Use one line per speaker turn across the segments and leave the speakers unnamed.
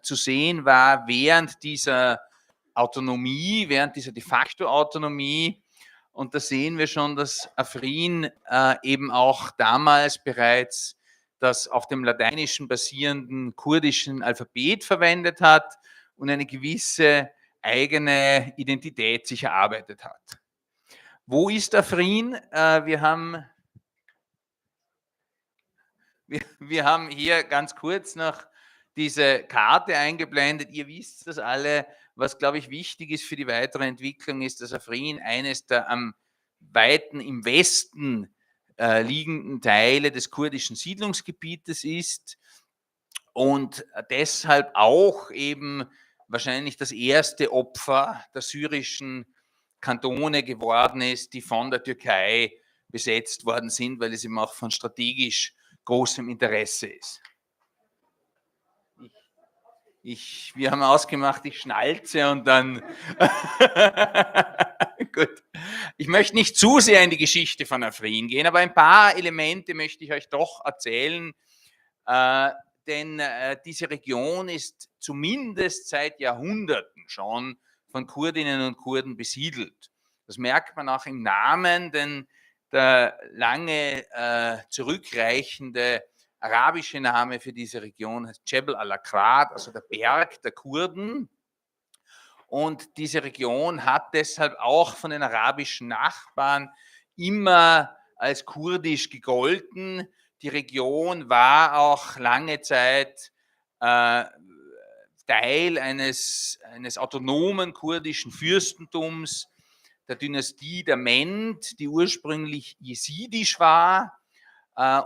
zu sehen war während dieser Autonomie, während dieser de facto Autonomie. Und da sehen wir schon, dass Afrin eben auch damals bereits das auf dem Lateinischen basierenden kurdischen Alphabet verwendet hat und eine gewisse eigene Identität sich erarbeitet hat. Wo ist Afrin? Wir haben hier ganz kurz noch diese Karte eingeblendet. Ihr wisst das alle. Was, glaube ich, wichtig ist für die weitere Entwicklung, ist, dass Afrin eines der am weiten im Westen liegenden Teile des kurdischen Siedlungsgebietes ist und deshalb auch eben wahrscheinlich das erste Opfer der syrischen Kantone geworden ist, die von der Türkei besetzt worden sind, weil es eben auch von strategisch großem Interesse ist. Wir haben ausgemacht, ich schnalze und dann... Gut. Ich möchte nicht zu sehr in die Geschichte von Afrin gehen, aber ein paar Elemente möchte ich euch doch erzählen, denn diese Region ist zumindest seit Jahrhunderten schon von Kurdinnen und Kurden besiedelt. Das merkt man auch im Namen, denn der lange zurückreichende arabische Name für diese Region heißt Jebel al-Akrat, also der Berg der Kurden. Und diese Region hat deshalb auch von den arabischen Nachbarn immer als kurdisch gegolten. Die Region war auch lange Zeit Teil eines autonomen kurdischen Fürstentums, der Dynastie der Mend, die ursprünglich jesidisch war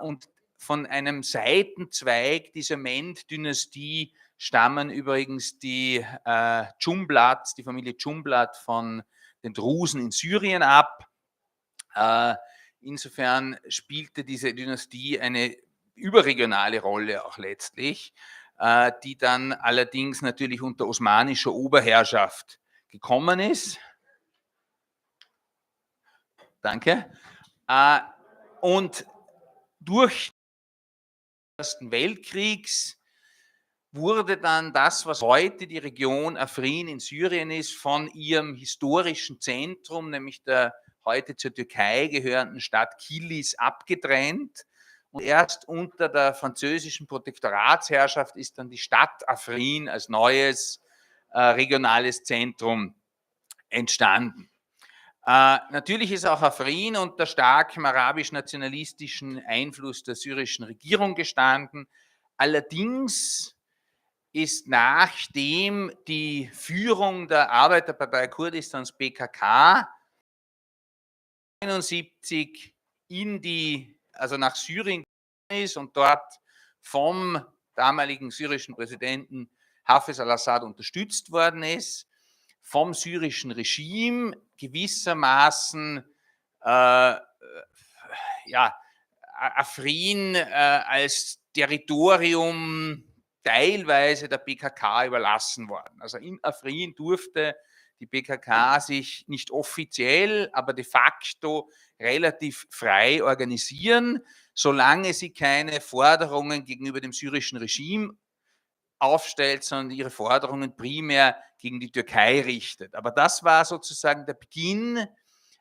und von einem Seitenzweig dieser Mend-Dynastie stammen übrigens die die Familie Dschumblat von den Drusen in Syrien ab. Insofern spielte diese Dynastie eine überregionale Rolle auch letztlich, die dann allerdings natürlich unter osmanischer Oberherrschaft gekommen ist. Danke. Und durch den Ersten Weltkriegs wurde dann das, was heute die Region Afrin in Syrien ist, von ihrem historischen Zentrum, nämlich der heute zur Türkei gehörenden Stadt Kilis, abgetrennt. Und erst unter der französischen Protektoratsherrschaft ist dann die Stadt Afrin als neues regionales Zentrum entstanden. Natürlich ist auch Afrin unter starkem arabisch-nationalistischen Einfluss der syrischen Regierung gestanden. Allerdings ist, nachdem die Führung der Arbeiterpartei Kurdistans PKK 1979 nach Syrien ist und dort vom damaligen syrischen Präsidenten Hafez al-Assad unterstützt worden ist, vom syrischen Regime gewissermaßen Afrin als Territorium teilweise der PKK überlassen worden. Also in Afrin durfte die PKK sich nicht offiziell, aber de facto relativ frei organisieren, solange sie keine Forderungen gegenüber dem syrischen Regime aufstellt, sondern ihre Forderungen primär gegen die Türkei richtet. Aber das war sozusagen der Beginn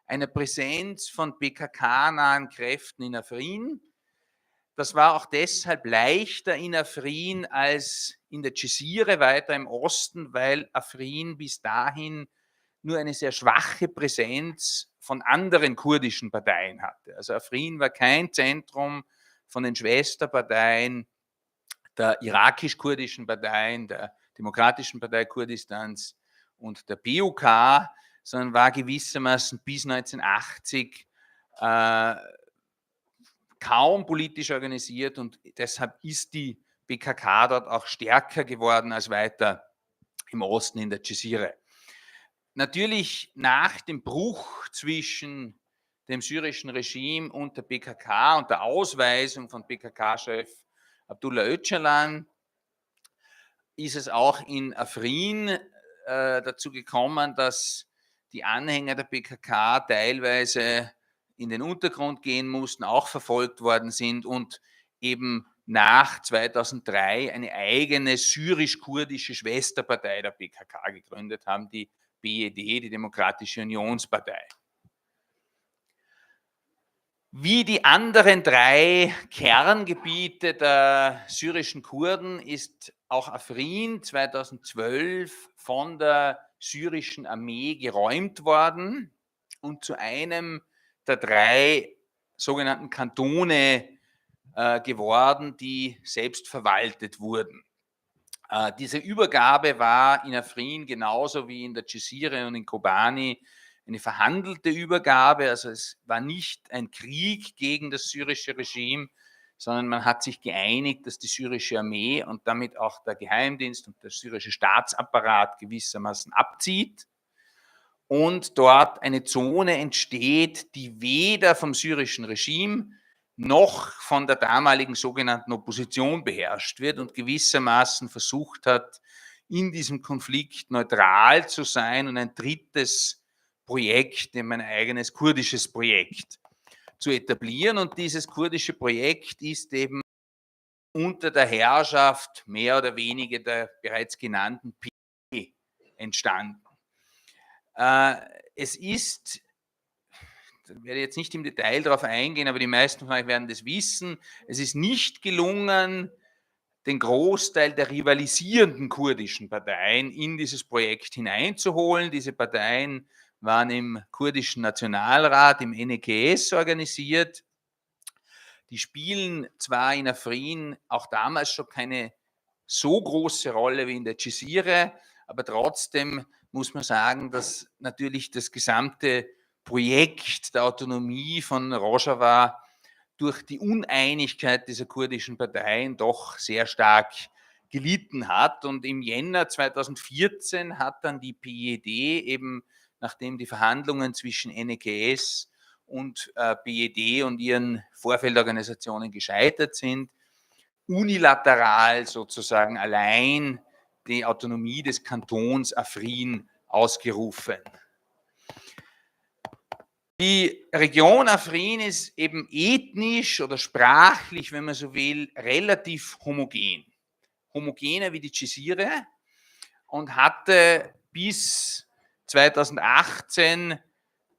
einer Präsenz von PKK-nahen Kräften in Afrin. Das war auch deshalb leichter in Afrin als in der Dschesire weiter im Osten, weil Afrin bis dahin nur eine sehr schwache Präsenz von anderen kurdischen Parteien hatte. Also Afrin war kein Zentrum von den Schwesterparteien der irakisch-kurdischen Parteien, der Demokratischen Partei Kurdistans und der PUK, sondern war gewissermaßen bis 1980 kaum politisch organisiert und deshalb ist die PKK dort auch stärker geworden als weiter im Osten in der Dschesire. Natürlich nach dem Bruch zwischen dem syrischen Regime und der PKK und der Ausweisung von PKK-Chef Abdullah Öcalan ist es auch in Afrin dazu gekommen, dass die Anhänger der PKK teilweise in den Untergrund gehen mussten, auch verfolgt worden sind und eben nach 2003 eine eigene syrisch-kurdische Schwesterpartei der PKK gegründet haben, die BED, die Demokratische Unionspartei. Wie die anderen 3 Kerngebiete der syrischen Kurden ist auch Afrin 2012 von der syrischen Armee geräumt worden und zu einem der 3 sogenannten Kantone geworden, die selbst verwaltet wurden. Diese Übergabe war in Afrin genauso wie in der Dschizire und in Kobani eine verhandelte Übergabe. Also es war nicht ein Krieg gegen das syrische Regime, sondern man hat sich geeinigt, dass die syrische Armee und damit auch der Geheimdienst und der syrische Staatsapparat gewissermaßen abzieht und dort eine Zone entsteht, die weder vom syrischen Regime noch von der damaligen sogenannten Opposition beherrscht wird und gewissermaßen versucht hat, in diesem Konflikt neutral zu sein und ein drittes Projekt, ein eigenes kurdisches Projekt zu etablieren. Und dieses kurdische Projekt ist eben unter der Herrschaft mehr oder weniger der bereits genannten PKK entstanden. Es ist, ich werde jetzt nicht im Detail darauf eingehen, aber die meisten von euch werden das wissen, es ist nicht gelungen, den Großteil der rivalisierenden kurdischen Parteien in dieses Projekt hineinzuholen. Diese Parteien waren im kurdischen Nationalrat, im NEKS organisiert. Die spielen zwar in Afrin auch damals schon keine so große Rolle wie in der Dschizire, aber trotzdem muss man sagen, dass natürlich das gesamte Projekt der Autonomie von Rojava durch die Uneinigkeit dieser kurdischen Parteien doch sehr stark gelitten hat. Und im Jänner 2014 hat dann die PED eben, nachdem die Verhandlungen zwischen NEKS und BED und ihren Vorfeldorganisationen gescheitert sind, unilateral sozusagen allein die Autonomie des Kantons Afrin ausgerufen. Die Region Afrin ist eben ethnisch oder sprachlich, wenn man so will, relativ homogen. Homogener wie die Dschizire und hatte bis 2018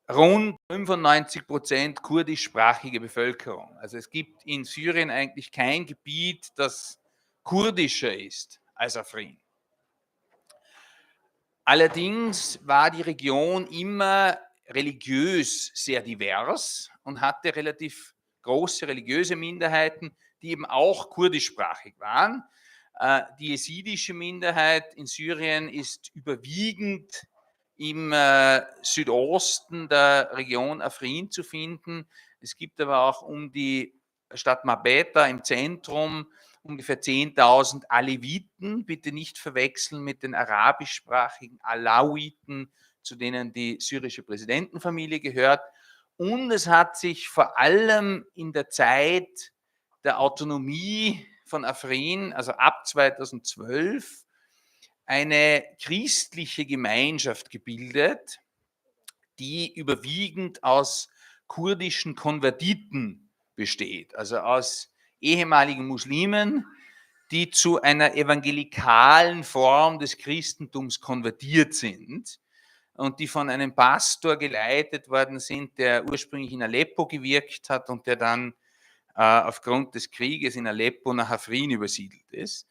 rund 95% kurdischsprachige Bevölkerung. Also es gibt in Syrien eigentlich kein Gebiet, das kurdischer ist als Afrin. Allerdings war die Region immer religiös sehr divers und hatte relativ große religiöse Minderheiten, die eben auch kurdischsprachig waren. Die jesidische Minderheit in Syrien ist überwiegend im Südosten der Region Afrin zu finden. Es gibt aber auch um die Stadt Mabeta im Zentrum ungefähr 10.000 Aleviten, bitte nicht verwechseln mit den arabischsprachigen Alawiten, zu denen die syrische Präsidentenfamilie gehört. Und es hat sich vor allem in der Zeit der Autonomie von Afrin, also ab 2012, eine christliche Gemeinschaft gebildet, die überwiegend aus kurdischen Konvertiten besteht, also aus ehemaligen Muslimen, die zu einer evangelikalen Form des Christentums konvertiert sind und die von einem Pastor geleitet worden sind, der ursprünglich in Aleppo gewirkt hat und der dann aufgrund des Krieges in Aleppo nach Afrin übersiedelt ist.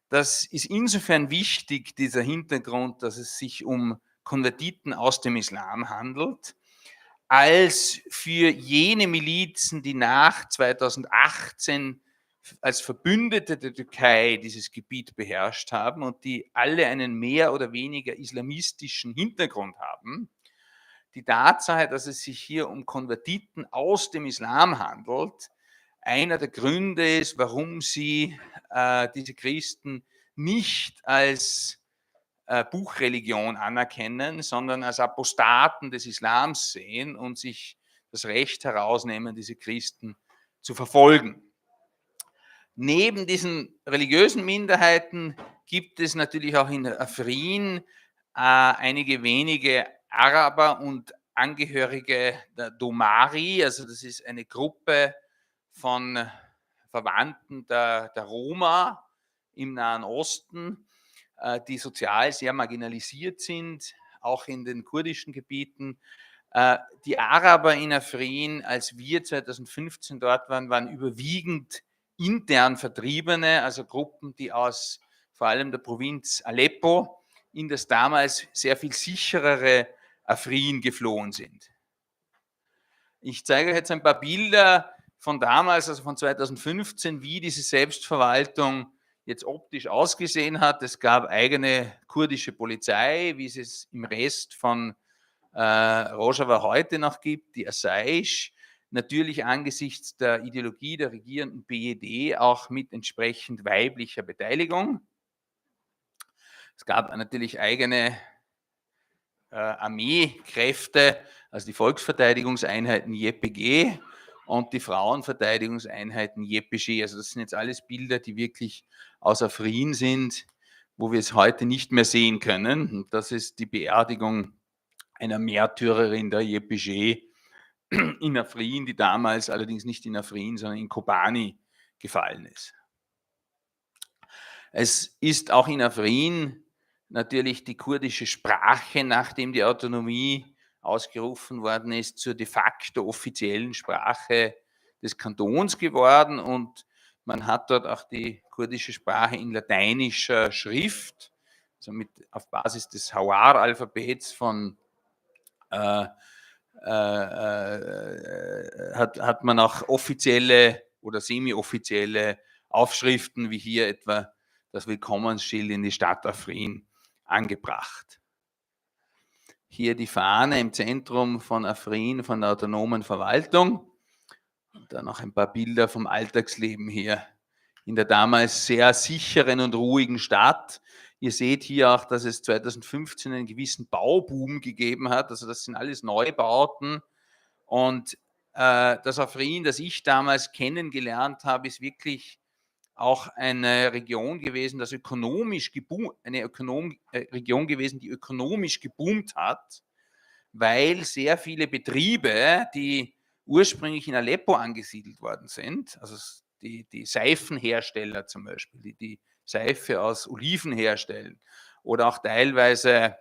Das ist insofern wichtig, dieser Hintergrund, dass es sich um Konvertiten aus dem Islam handelt, als für jene Milizen, die nach 2018 als Verbündete der Türkei dieses Gebiet beherrscht haben und die alle einen mehr oder weniger islamistischen Hintergrund haben, die Tatsache, dass es sich hier um Konvertiten aus dem Islam handelt, einer der Gründe ist, warum sie diese Christen nicht als Buchreligion anerkennen, sondern als Apostaten des Islams sehen und sich das Recht herausnehmen, diese Christen zu verfolgen. Neben diesen religiösen Minderheiten gibt es natürlich auch in Afrin einige wenige Araber und Angehörige der Domari, also das ist eine Gruppe von Verwandten der Roma im Nahen Osten, die sozial sehr marginalisiert sind, auch in den kurdischen Gebieten. Die Araber in Afrin, als wir 2015 dort waren, waren überwiegend intern Vertriebene, also Gruppen, die aus vor allem der Provinz Aleppo in das damals sehr viel sicherere Afrin geflohen sind. Ich zeige euch jetzt ein paar Bilder von damals, also von 2015, wie diese Selbstverwaltung jetzt optisch ausgesehen hat. Es gab eigene kurdische Polizei, wie es es im Rest von Rojava heute noch gibt, die Asayish, natürlich angesichts der Ideologie der regierenden BED auch mit entsprechend weiblicher Beteiligung. Es gab natürlich eigene Armeekräfte, also die Volksverteidigungseinheiten YPG und die Frauenverteidigungseinheiten YPG. Also das sind jetzt alles Bilder, die wirklich aus Afrin sind, wo wir es heute nicht mehr sehen können. Und das ist die Beerdigung einer Märtyrerin der YPG in Afrin, die damals allerdings nicht in Afrin, sondern in Kobani gefallen ist. Es ist auch in Afrin natürlich die kurdische Sprache, nachdem die Autonomie ausgerufen worden ist, zur de facto offiziellen Sprache des Kantons geworden, und man hat dort auch die kurdische Sprache in lateinischer Schrift, also auf Basis des Hawar-Alphabets hat man auch offizielle oder semi-offizielle Aufschriften, wie hier etwa das Willkommensschild in die Stadt Afrin, angebracht. Hier die Fahne im Zentrum von Afrin, von der autonomen Verwaltung. Und dann noch ein paar Bilder vom Alltagsleben hier in der damals sehr sicheren und ruhigen Stadt. Ihr seht hier auch, dass es 2015 einen gewissen Bauboom gegeben hat. Also das sind alles Neubauten. Und das Afrin, das ich damals kennengelernt habe, ist wirklich auch eine Region gewesen, Region gewesen, die ökonomisch geboomt hat, weil sehr viele Betriebe, die ursprünglich in Aleppo angesiedelt worden sind, also die Seifenhersteller zum Beispiel, die Seife aus Oliven herstellen, oder auch teilweise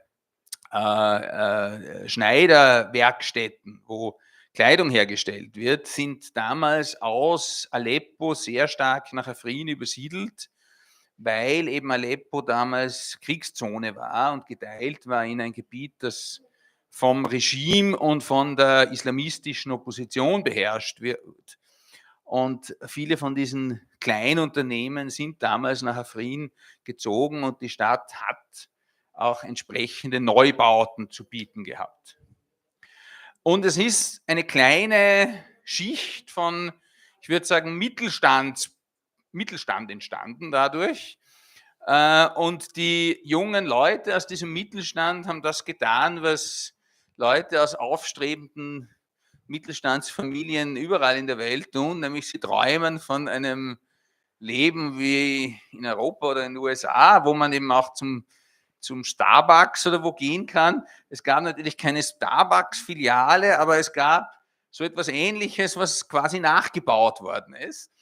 Schneiderwerkstätten, wo Kleidung hergestellt wird, sind damals aus Aleppo sehr stark nach Afrin übersiedelt, weil eben Aleppo damals Kriegszone war und geteilt war in ein Gebiet, das vom Regime und von der islamistischen Opposition beherrscht wird. Und viele von diesen Kleinunternehmen sind damals nach Afrin gezogen, und die Stadt hat auch entsprechende Neubauten zu bieten gehabt. Und es ist eine kleine Schicht von, ich würde sagen, Mittelstand entstanden dadurch. Und die jungen Leute aus diesem Mittelstand haben das getan, was Leute aus aufstrebenden Mittelstandsfamilien überall in der Welt tun, nämlich sie träumen von einem Leben wie in Europa oder in den USA, wo man eben auch zum Starbucks oder wo gehen kann. Es gab natürlich keine Starbucks-Filiale, aber es gab so etwas Ähnliches, was quasi nachgebaut worden ist.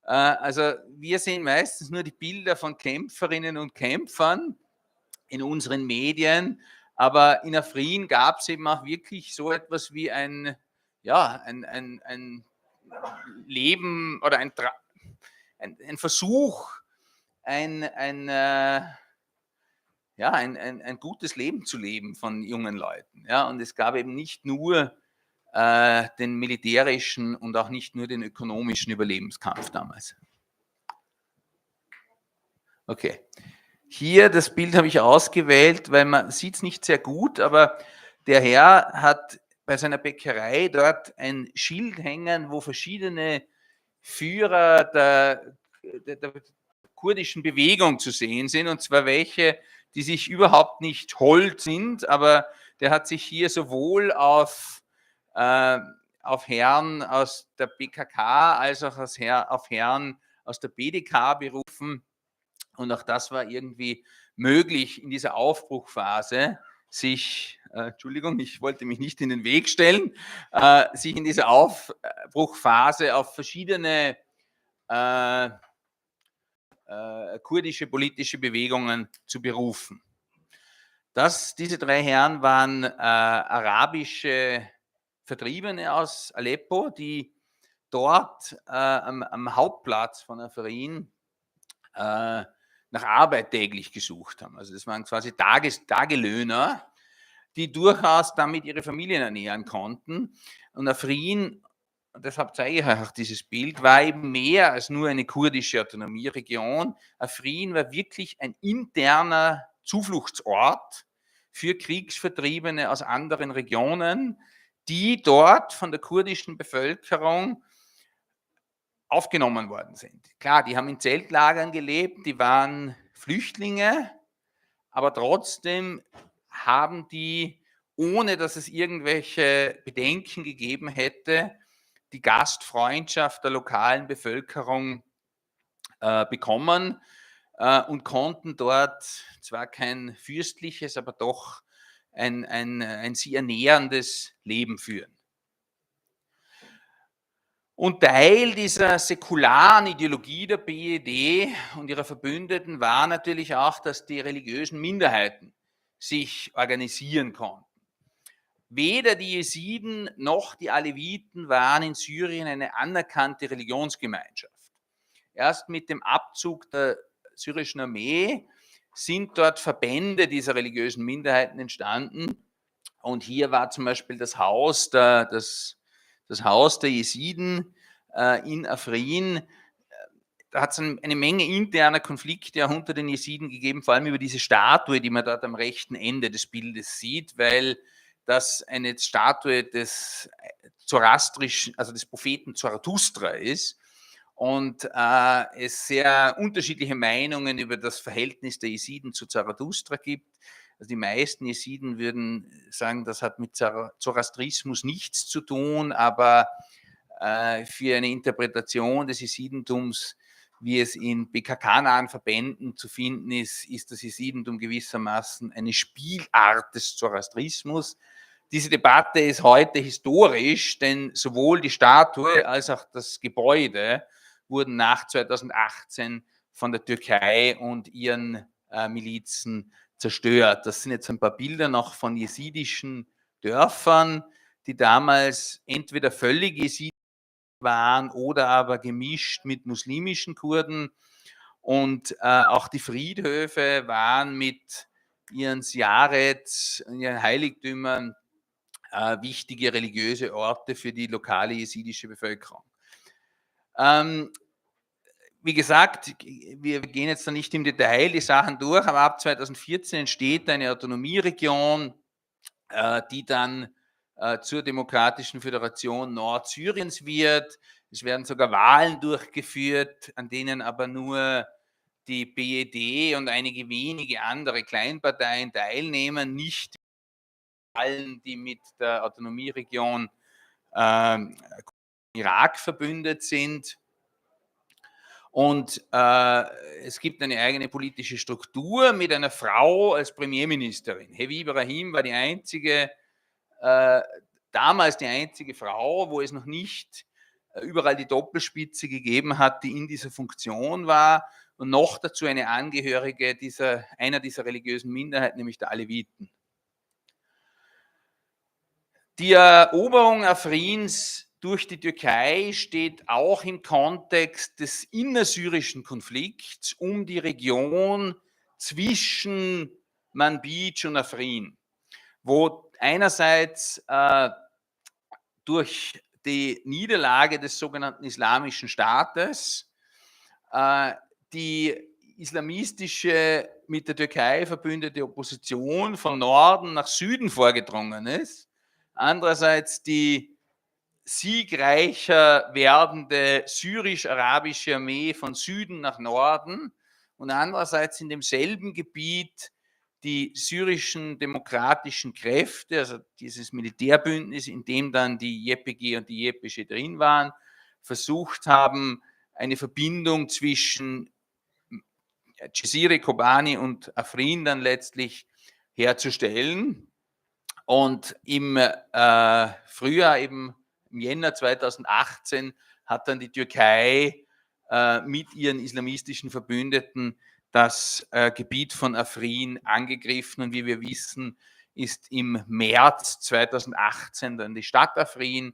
Also wir sehen meistens nur die Bilder von Kämpferinnen und Kämpfern in unseren Medien, aber in Afrin gab es eben auch wirklich so etwas wie ein Leben oder ein Versuch, ein gutes Leben zu leben von jungen Leuten. Ja? Und es gab eben nicht nur den militärischen und auch nicht nur den ökonomischen Überlebenskampf damals. Okay. Hier, das Bild habe ich ausgewählt, weil man sieht es nicht sehr gut, aber der Herr hat bei seiner Bäckerei dort ein Schild hängen, wo verschiedene Führer der kurdischen Bewegung zu sehen sind, und zwar welche, die sich überhaupt nicht hold sind, aber der hat sich hier sowohl auf Herren aus der PKK als auch auf Herren aus der BDK berufen. Und auch das war irgendwie möglich in dieser Aufbruchphase, sich, Entschuldigung, ich wollte mich nicht in den Weg stellen, sich in dieser Aufbruchphase auf verschiedene kurdische politische Bewegungen zu berufen. Diese 3 Herren waren arabische Vertriebene aus Aleppo, die dort am Hauptplatz von Afrin nach Arbeit täglich gesucht haben. Also das waren quasi Tagelöhner, die durchaus damit ihre Familien ernähren konnten. Und Afrin, und deshalb zeige ich euch auch dieses Bild, war eben mehr als nur eine kurdische Autonomieregion. Afrin war wirklich ein interner Zufluchtsort für Kriegsvertriebene aus anderen Regionen, die dort von der kurdischen Bevölkerung aufgenommen worden sind. Klar, die haben in Zeltlagern gelebt, die waren Flüchtlinge, aber trotzdem haben die, ohne dass es irgendwelche Bedenken gegeben hätte, die Gastfreundschaft der lokalen Bevölkerung bekommen und konnten dort zwar kein fürstliches, aber doch ein sie ernährendes Leben führen. Und Teil dieser säkularen Ideologie der BED und ihrer Verbündeten war natürlich auch, dass die religiösen Minderheiten sich organisieren konnten. Weder die Jesiden noch die Aleviten waren in Syrien eine anerkannte Religionsgemeinschaft. Erst mit dem Abzug der syrischen Armee sind dort Verbände dieser religiösen Minderheiten entstanden. Und hier war zum Beispiel das Haus der Jesiden in Afrin. Da hat es eine Menge interner Konflikte auch unter den Jesiden gegeben, vor allem über diese Statue, die man dort am rechten Ende des Bildes sieht, weil das eine Statue des zoroastrischen, also des Propheten Zarathustra ist und es sehr unterschiedliche Meinungen über das Verhältnis der Jesiden zu Zarathustra gibt. Also die meisten Jesiden würden sagen, das hat mit Zoroastrismus nichts zu tun, aber für eine Interpretation des Jesidentums, wie es in PKK-nahen Verbänden zu finden ist, ist das Jesidentum gewissermaßen eine Spielart des Zoroastrismus. Diese Debatte ist heute historisch, denn sowohl die Statue als auch das Gebäude wurden nach 2018 von der Türkei und ihren Milizen zerstört. Das sind jetzt ein paar Bilder noch von jesidischen Dörfern, die damals entweder völlig jesidisch waren oder aber gemischt mit muslimischen Kurden. Und auch die Friedhöfe waren mit ihren Ziarets, ihren Heiligtümern wichtige religiöse Orte für die lokale jesidische Bevölkerung. Wie gesagt, wir gehen jetzt da nicht im Detail die Sachen durch, aber ab 2014 entsteht eine Autonomieregion, die dann zur Demokratischen Föderation Nordsyriens wird. Es werden sogar Wahlen durchgeführt, an denen aber nur die BED und einige wenige andere Kleinparteien teilnehmen, nicht allen, die mit der Autonomieregion Irak verbündet sind. Und es gibt eine eigene politische Struktur mit einer Frau als Premierministerin. Hevi Ibrahim war damals die einzige Frau, wo es noch nicht überall die Doppelspitze gegeben hat, die in dieser Funktion war. Und noch dazu eine Angehörige einer dieser religiösen Minderheiten, nämlich der Aleviten. Die Eroberung Afrins durch die Türkei steht auch im Kontext des innersyrischen Konflikts um die Region zwischen Manbij und Afrin, wo einerseits durch die Niederlage des sogenannten Islamischen Staates die islamistische, mit der Türkei verbündete Opposition von Norden nach Süden vorgedrungen ist, andererseits die siegreicher werdende syrisch-arabische Armee von Süden nach Norden und andererseits in demselben Gebiet die syrischen demokratischen Kräfte, also dieses Militärbündnis, in dem dann die YPG und die YPG drin waren, versucht haben, eine Verbindung zwischen Cizre, Kobani und Afrin dann letztlich herzustellen. Und im Frühjahr, eben im Jänner 2018, hat dann die Türkei mit ihren islamistischen Verbündeten das Gebiet von Afrin angegriffen. Und wie wir wissen, ist im März 2018 dann die Stadt Afrin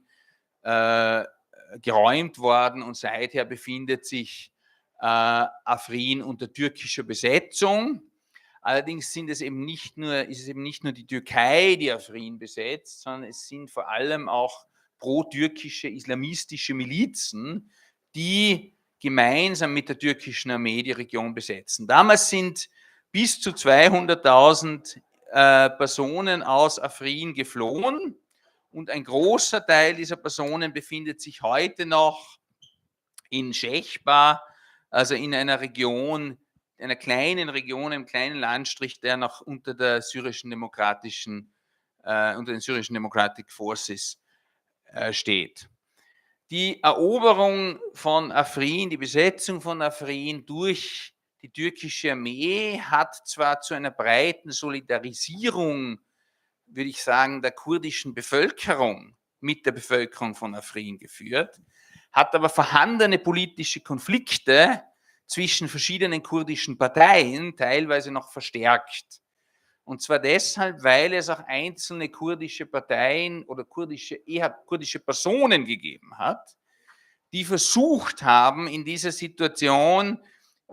geräumt worden und seither befindet sich Afrin unter türkischer Besetzung. Allerdings ist es eben nicht nur die Türkei, die Afrin besetzt, sondern es sind vor allem auch pro-türkische islamistische Milizen, die gemeinsam mit der türkischen Armee die Region besetzen. Damals sind bis zu 200.000 Personen aus Afrin geflohen und ein großer Teil dieser Personen befindet sich heute noch in Schechba, also in einer Region, einer kleinen Region, einem kleinen Landstrich, der noch unter den syrischen Democratic Forces steht. Die Eroberung von Afrin, die Besetzung von Afrin durch die türkische Armee hat zwar zu einer breiten Solidarisierung, würde ich sagen, der kurdischen Bevölkerung mit der Bevölkerung von Afrin geführt, hat aber vorhandene politische Konflikte zwischen verschiedenen kurdischen Parteien teilweise noch verstärkt. Und zwar deshalb, weil es auch einzelne kurdische Parteien oder eher kurdische Personen gegeben hat, die versucht haben, in dieser Situation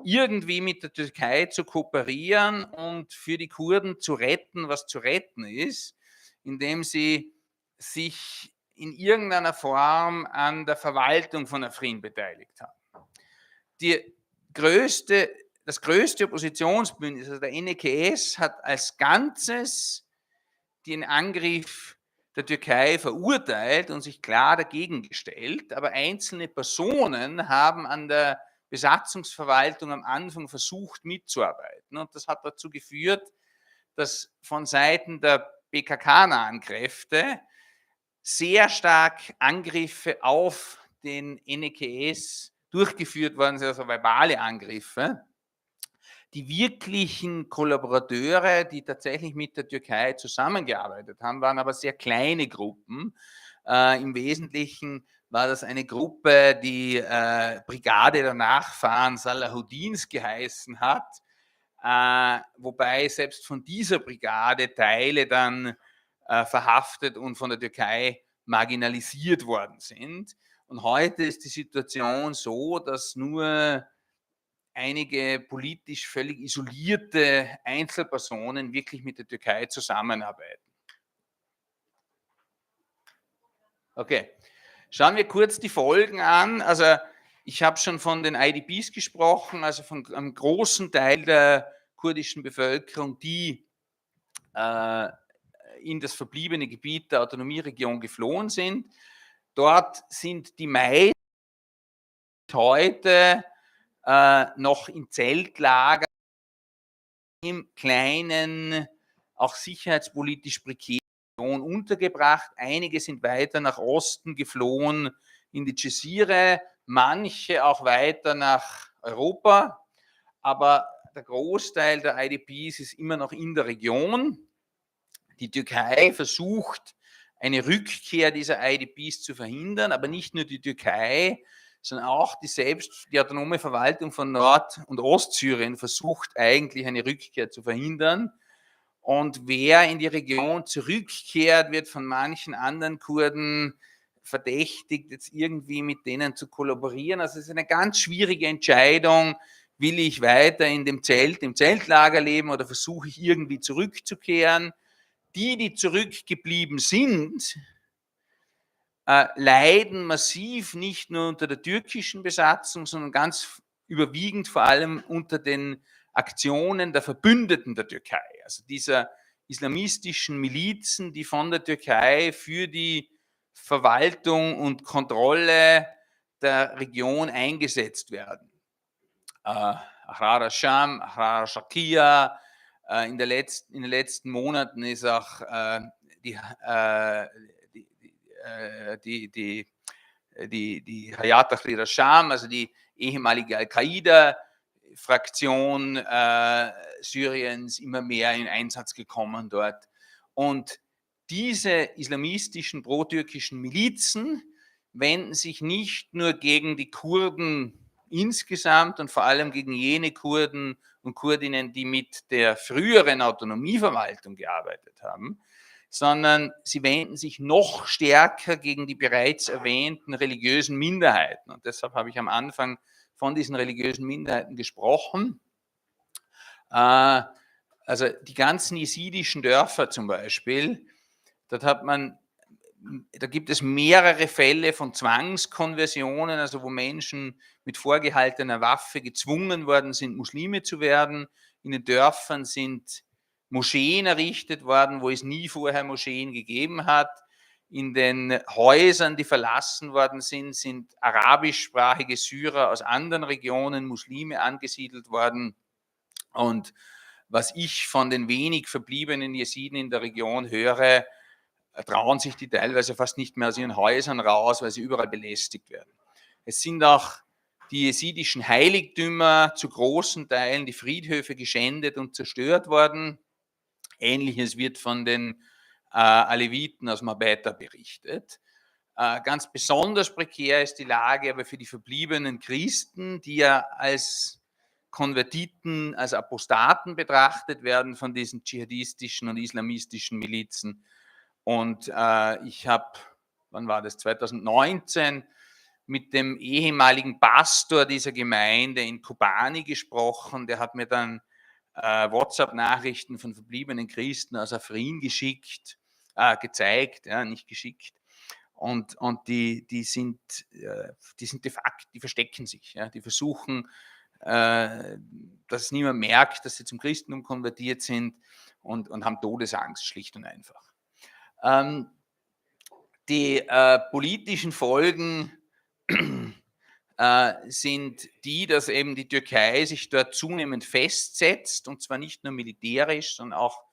irgendwie mit der Türkei zu kooperieren und für die Kurden zu retten, was zu retten ist, indem sie sich in irgendeiner Form an der Verwaltung von Afrin beteiligt haben. Das größte Oppositionsbündnis, also der NEKS, hat als Ganzes den Angriff der Türkei verurteilt und sich klar dagegen gestellt, aber einzelne Personen haben an der Besatzungsverwaltung am Anfang versucht mitzuarbeiten und das hat dazu geführt, dass von Seiten der PKK-nahen Kräfte sehr stark Angriffe auf den NEKS durchgeführt worden sind, also verbale Angriffe. Die wirklichen Kollaborateure, die tatsächlich mit der Türkei zusammengearbeitet haben, waren aber sehr kleine Gruppen. Im Wesentlichen war das eine Gruppe, die Brigade der Nachfahren Salahuddins geheißen hat, wobei selbst von dieser Brigade Teile dann verhaftet und von der Türkei marginalisiert worden sind. Und heute ist die Situation so, dass nur einige politisch völlig isolierte Einzelpersonen wirklich mit der Türkei zusammenarbeiten. Okay, schauen wir kurz die Folgen an. Also ich habe schon von den IDPs gesprochen, also von einem großen Teil der kurdischen Bevölkerung, die in das verbliebene Gebiet der Autonomieregion geflohen sind. Dort sind die meisten heute noch in Zeltlagern im kleinen, auch sicherheitspolitisch prekären untergebracht. Einige sind weiter nach Osten geflohen in die Jazire, manche auch weiter nach Europa, aber der Großteil der IDPs ist immer noch in der Region. Die Türkei versucht, eine Rückkehr dieser IDPs zu verhindern, aber nicht nur die Türkei, sondern auch die autonome Verwaltung von Nord- und Ostsyrien versucht eigentlich eine Rückkehr zu verhindern. Und wer in die Region zurückkehrt, wird von manchen anderen Kurden verdächtigt, jetzt irgendwie mit denen zu kollaborieren. Also es ist eine ganz schwierige Entscheidung. Will ich weiter im Zeltlager leben oder versuche ich irgendwie zurückzukehren? Die zurückgeblieben sind, leiden massiv nicht nur unter der türkischen Besatzung, sondern ganz überwiegend vor allem unter den Aktionen der Verbündeten der Türkei, also dieser islamistischen Milizen, die von der Türkei für die Verwaltung und Kontrolle der Region eingesetzt werden. Ahrar al-Sham, Ahrar al-Shakia, in den letzten Monaten ist auch die Hayat Tahrir al-Sham, also die ehemalige Al-Qaida-Fraktion Syriens, immer mehr in Einsatz gekommen dort. Und diese islamistischen pro-türkischen Milizen wenden sich nicht nur gegen die Kurden insgesamt und vor allem gegen jene Kurden und Kurdinnen, die mit der früheren Autonomieverwaltung gearbeitet haben, sondern sie wenden sich noch stärker gegen die bereits erwähnten religiösen Minderheiten. Und deshalb habe ich am Anfang von diesen religiösen Minderheiten gesprochen. Also die ganzen jesidischen Dörfer zum Beispiel, da gibt es mehrere Fälle von Zwangskonversionen, also wo Menschen mit vorgehaltener Waffe gezwungen worden sind, Muslime zu werden. In den Dörfern sind Moscheen errichtet worden, wo es nie vorher Moscheen gegeben hat. In den Häusern, die verlassen worden sind, sind arabischsprachige Syrer aus anderen Regionen, Muslime, angesiedelt worden. Und was ich von den wenig verbliebenen Jesiden in der Region höre, trauen sich die teilweise fast nicht mehr aus ihren Häusern raus, weil sie überall belästigt werden. Es sind auch die jesidischen Heiligtümer zu großen Teilen, die Friedhöfe geschändet und zerstört worden. Ähnliches wird von den Aleviten aus Mabeta berichtet. Ganz besonders prekär ist die Lage aber für die verbliebenen Christen, die ja als Konvertiten, als Apostaten betrachtet werden von diesen dschihadistischen und islamistischen Milizen. Und ich habe, wann war das, 2019, mit dem ehemaligen Pastor dieser Gemeinde in Kobani gesprochen. Der hat mir dann WhatsApp-Nachrichten von verbliebenen Christen aus Afrin gezeigt, ja, nicht geschickt. Und die sind de facto, die verstecken sich, ja, die versuchen, dass niemand merkt, dass sie zum Christentum konvertiert sind und haben Todesangst, schlicht und einfach. Die politischen Folgen sind die, dass eben die Türkei sich dort zunehmend festsetzt, und zwar nicht nur militärisch, sondern auch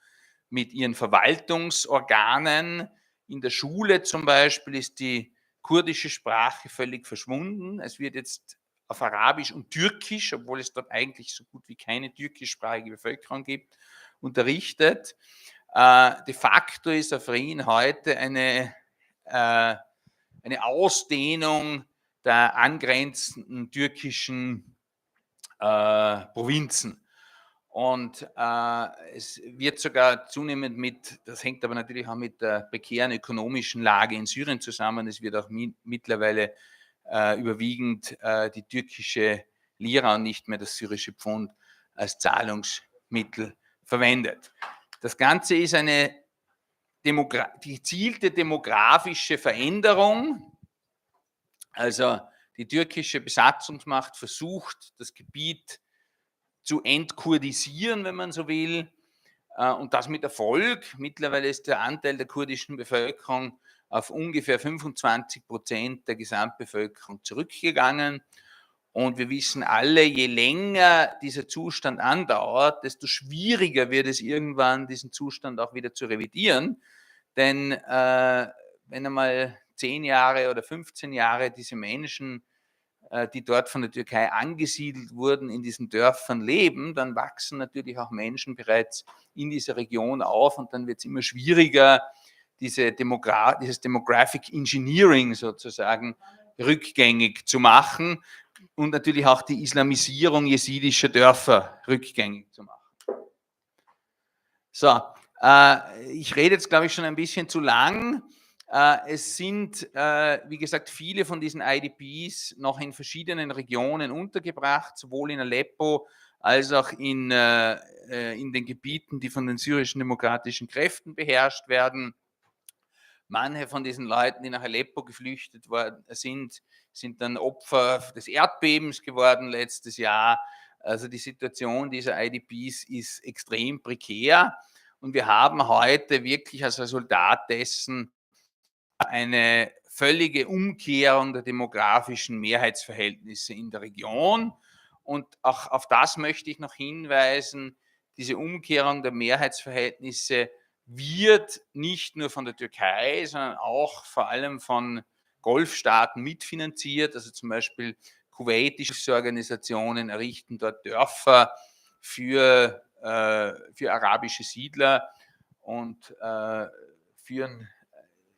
mit ihren Verwaltungsorganen. In der Schule zum Beispiel ist die kurdische Sprache völlig verschwunden. Es wird jetzt auf Arabisch und Türkisch, obwohl es dort eigentlich so gut wie keine türkischsprachige Bevölkerung gibt, unterrichtet. De facto ist Afrin heute eine Ausdehnung der angrenzenden türkischen Provinzen. Und es wird sogar zunehmend das hängt aber natürlich auch mit der prekären ökonomischen Lage in Syrien zusammen, es wird auch mittlerweile überwiegend die türkische Lira und nicht mehr das syrische Pfund als Zahlungsmittel verwendet. Das Ganze ist eine gezielte demografische Veränderung. Also die türkische Besatzungsmacht versucht, das Gebiet zu entkurdisieren, wenn man so will, und das mit Erfolg. Mittlerweile ist der Anteil der kurdischen Bevölkerung auf ungefähr 25% der Gesamtbevölkerung zurückgegangen. Und wir wissen alle, je länger dieser Zustand andauert, desto schwieriger wird es irgendwann, diesen Zustand auch wieder zu revidieren. Denn wenn einmal 10 Jahre oder 15 Jahre diese Menschen, die dort von der Türkei angesiedelt wurden, in diesen Dörfern leben, dann wachsen natürlich auch Menschen bereits in dieser Region auf, und dann wird es immer schwieriger, dieses Demographic Engineering sozusagen rückgängig zu machen und natürlich auch die Islamisierung jesidischer Dörfer rückgängig zu machen. So, ich rede jetzt, glaube ich, schon ein bisschen zu lang. Es sind, wie gesagt, viele von diesen IDPs noch in verschiedenen Regionen untergebracht, sowohl in Aleppo als auch in den Gebieten, die von den syrischen demokratischen Kräften beherrscht werden. Manche von diesen Leuten, die nach Aleppo geflüchtet sind dann Opfer des Erdbebens geworden letztes Jahr. Also die Situation dieser IDPs ist extrem prekär, und wir haben heute wirklich als Resultat dessen eine völlige Umkehrung der demografischen Mehrheitsverhältnisse in der Region. Und auch auf das möchte ich noch hinweisen: Diese Umkehrung der Mehrheitsverhältnisse wird nicht nur von der Türkei, sondern auch vor allem von Golfstaaten mitfinanziert. Also zum Beispiel kuwaitische Organisationen errichten dort Dörfer für arabische Siedler und führen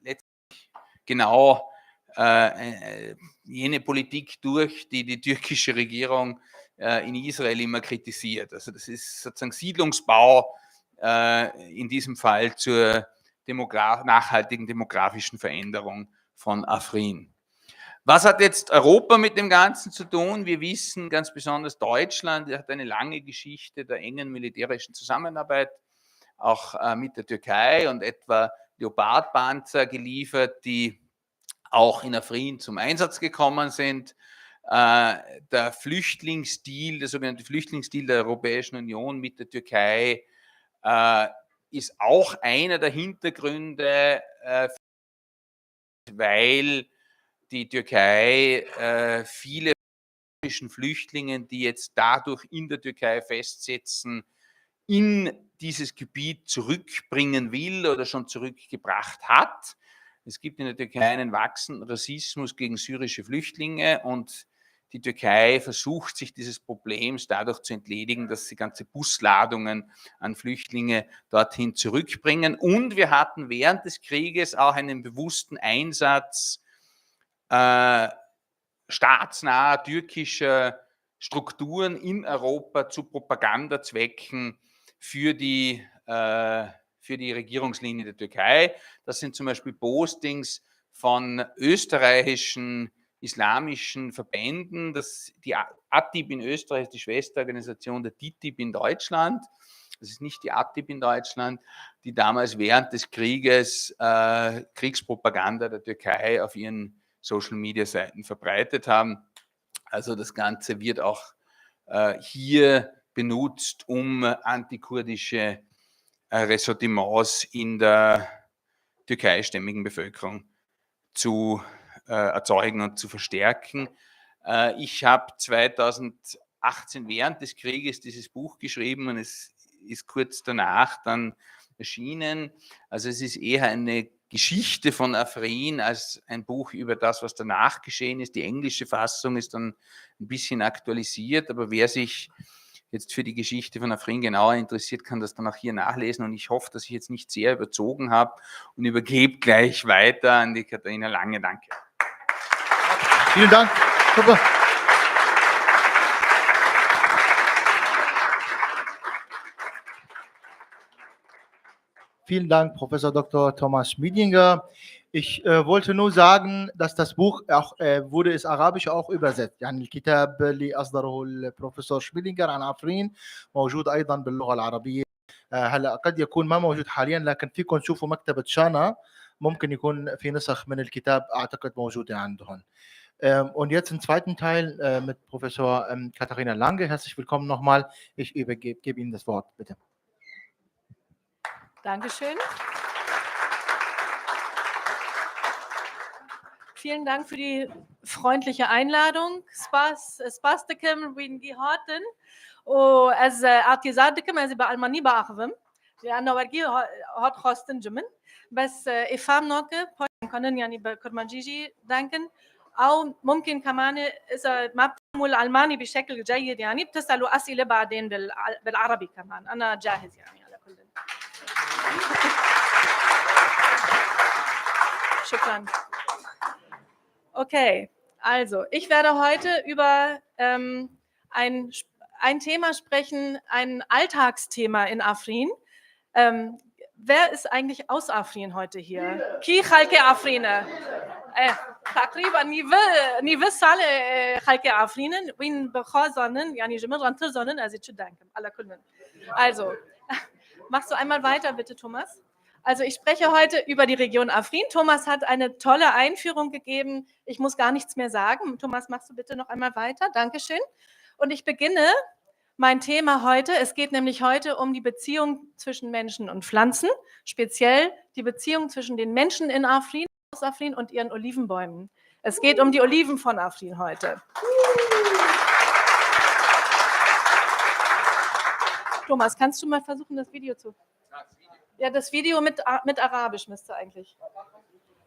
letztlich genau jene Politik durch, die die türkische Regierung in Israel immer kritisiert. Also das ist sozusagen Siedlungsbau in diesem Fall zur nachhaltigen demografischen Veränderung von Afrin. Was hat jetzt Europa mit dem Ganzen zu tun? Wir wissen ganz besonders, Deutschland hat eine lange Geschichte der engen militärischen Zusammenarbeit, auch mit der Türkei, und etwa Leopardpanzer geliefert, die auch in Afrin zum Einsatz gekommen sind. Der Flüchtlingsdeal, der sogenannte Flüchtlingsdeal der Europäischen Union mit der Türkei, ist auch einer der Hintergründe, weil die Türkei viele Flüchtlingen, die jetzt dadurch in der Türkei festsetzen, in dieses Gebiet zurückbringen will oder schon zurückgebracht hat. Es gibt in der Türkei einen wachsenden Rassismus gegen syrische Flüchtlinge, und die Türkei versucht, sich dieses Problems dadurch zu entledigen, dass sie ganze Busladungen an Flüchtlinge dorthin zurückbringen. Und wir hatten während des Krieges auch einen bewussten Einsatz staatsnaher türkischer Strukturen in Europa zu Propagandazwecken für die Regierungslinie der Türkei. Das sind zum Beispiel Postings von österreichischen islamischen Verbänden. Die ATIB in Österreich ist die Schwesterorganisation der DITIB in Deutschland. Das ist nicht die ATIB in Deutschland, die damals während des Krieges Kriegspropaganda der Türkei auf ihren Social-Media-Seiten verbreitet haben. Also das Ganze wird auch hier benutzt, um antikurdische Ressentiments in der türkeistämmigen Bevölkerung zu erzeugen und zu verstärken. Ich habe 2018 während des Krieges dieses Buch geschrieben, und es ist kurz danach dann erschienen. Also es ist eher eine Geschichte von Afrin als ein Buch über das, was danach geschehen ist. Die englische Fassung ist dann ein bisschen aktualisiert, aber wer sich jetzt für die Geschichte von Afrin genauer interessiert, kann das dann auch hier nachlesen, und ich hoffe, dass ich jetzt nicht sehr überzogen habe und übergebe gleich weiter an die Katharina Lange. Danke.
Vielen Dank. Super. Vielen Dank, Professor Dr. Thomas Schmiedinger. Ich wollte nur sagen, dass das Buch auch wurde ins Arabische auch übersetzt. يعني الكتاب اللي أصدره البروفيسور شميدينجر عن عفرين موجود أيضا باللغة العربية. هلا قد يكون ما موجود حاليا، لكن فيكم تشوفوا مكتبة شانا، ممكن يكون في نسخ من الكتاب أعتقد موجودة عندهم. Und jetzt im zweiten Teil mit Professor Katharina Lange. Herzlich willkommen nochmal. Ich gebe Ihnen das Wort, bitte.
Dankeschön. Vielen Dank für die freundliche Einladung. سپاس دكم وينجي هاتن وأز اعتذار دكم أز بألماني بعرفهم لأنه ورجي هات خواستن جمن بس إفهم نوكه كانن يعني بكرمانجيجي دانكن أو ممكن كمان إذا ما بتفهموا الألماني بشكل جيد يعني بتسألوا أسئلة بعدين بالعربي كمان. أنا جاهز يعني على كل. Shukran. Okay, also ich werde heute über ein Thema sprechen, ein Alltagsthema in Afrin. Wer ist eigentlich aus Afrin heute hier? Ki khalke Afrine? تقريبا نيفل سال خلق عفرين وين بخازنن يعني جميل ترزنن also ich danke alle Kunden. Also machst du einmal weiter bitte, Thomas? Also ich spreche heute über die Region Afrin. Thomas hat eine tolle Einführung gegeben. Ich muss gar nichts mehr sagen. Thomas, machst du bitte noch einmal weiter? Dankeschön. Und ich beginne mein Thema heute. Es geht nämlich heute um die Beziehung zwischen Menschen und Pflanzen, speziell die Beziehung zwischen den Menschen in Afrin, aus Afrin und ihren Olivenbäumen. Es geht um die Oliven von Afrin heute. Thomas, kannst du mal versuchen, das Video zu... Ja, das Video mit Arabisch müsste eigentlich.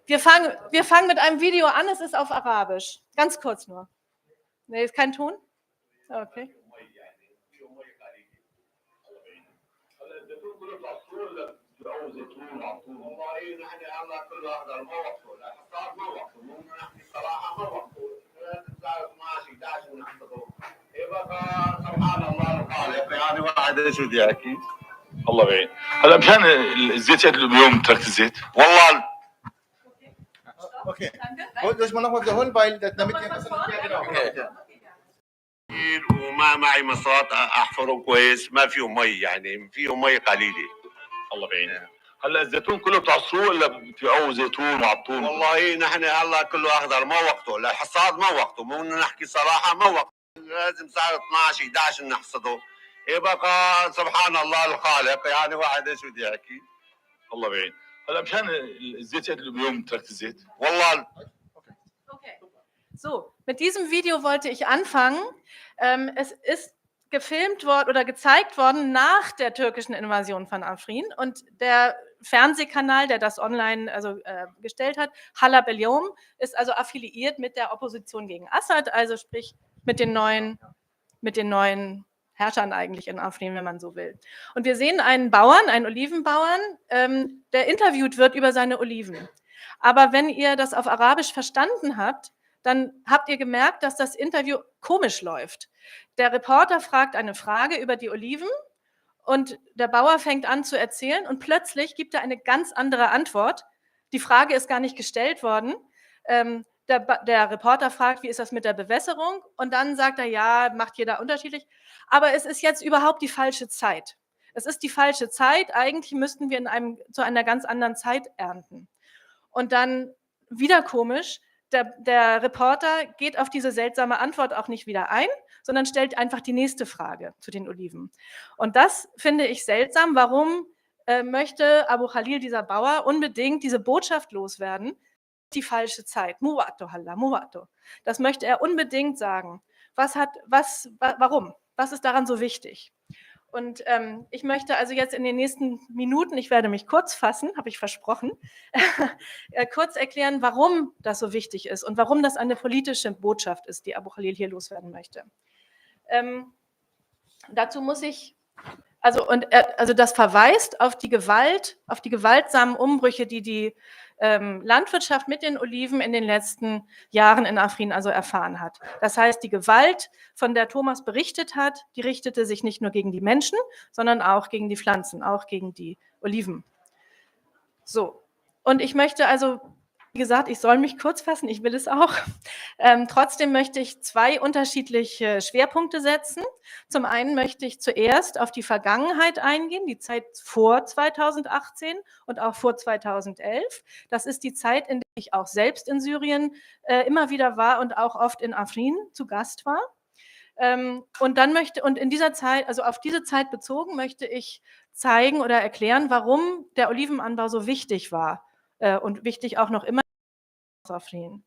Wir fangen mit einem Video an, es ist auf Arabisch. Ganz kurz nur. Nee, ist kein Ton? Okay.
واحد ايش بدي احكي؟ الله بعين. هلا مشان الزيت اليوم تركت الزيت والله
Okay. Und lass mal noch mal wiederholen, weil damit wir genau.
وما معي مصات احفرهم كويس، ما فيهم مي يعني فيهم مي قليله. الله بعين. هلا الزيتون كله بتعصروه ولا بتبيعوه زيتون وعطون؟ والله نحن هلا كله اخضر ما وقته، الحصاد ما وقته، مو نحكي صراحه ما وقته، لازم صار 12 11 نحصده. يبقى سبحان الله الخالق يعني واحد ايش بدي احكي؟ الله بعين. هلا مشان الزيت اليوم تركت الزيت والله.
Okay. So, mit diesem Video wollte ich anfangen. Es ist gefilmt worden oder gezeigt worden nach der türkischen Invasion von Afrin und der Fernsehkanal, der das online gestellt hat, Halab el-Yom, ist also affiliiert mit der Opposition gegen Assad, also sprich mit den neuen Herrschern eigentlich in Afrin, wenn man so will. Und wir sehen einen Bauern, einen Olivenbauern, der interviewt wird über seine Oliven. Aber wenn ihr das auf Arabisch verstanden habt, dann habt ihr gemerkt, dass das Interview komisch läuft. Der Reporter fragt eine Frage über die Oliven und der Bauer fängt an zu erzählen und plötzlich gibt er eine ganz andere Antwort. Die Frage ist gar nicht gestellt worden. Der Reporter fragt, wie ist das mit der Bewässerung? Und dann sagt er, ja, macht jeder unterschiedlich. Aber es ist jetzt überhaupt die falsche Zeit. Es ist die falsche Zeit. Eigentlich müssten wir zu einer ganz anderen Zeit ernten. Und dann wieder komisch, der Reporter geht auf diese seltsame Antwort auch nicht wieder ein, sondern stellt einfach die nächste Frage zu den Oliven. Und das finde ich seltsam. Warum möchte Abu Khalil, dieser Bauer, unbedingt diese Botschaft loswerden? Die falsche Zeit. Muwato Halla, Muwato. Das möchte er unbedingt sagen. Warum? Was ist daran so wichtig? Und ich möchte also jetzt in den nächsten Minuten, ich werde mich kurz fassen, habe ich versprochen, kurz erklären, warum das so wichtig ist und warum das eine politische Botschaft ist, die Abu Khalil hier loswerden möchte. Dazu muss ich, das verweist auf die gewaltsamen Umbrüche, die Landwirtschaft mit den Oliven in den letzten Jahren in Afrin also erfahren hat. Das heißt, die Gewalt, von der Thomas berichtet hat, die richtete sich nicht nur gegen die Menschen, sondern auch gegen die Pflanzen, auch gegen die Oliven. So, und ich möchte also, wie gesagt, ich soll mich kurz fassen, ich will es auch. Trotzdem möchte ich zwei unterschiedliche Schwerpunkte setzen. Zum einen möchte ich zuerst auf die Vergangenheit eingehen, die Zeit vor 2018 und auch vor 2011. Das ist die Zeit, in der ich auch selbst in Syrien immer wieder war und auch oft in Afrin zu Gast war. Und in dieser Zeit, also auf diese Zeit bezogen, möchte ich zeigen oder erklären, warum der Olivenanbau so wichtig war und wichtig auch noch immer in Afrin.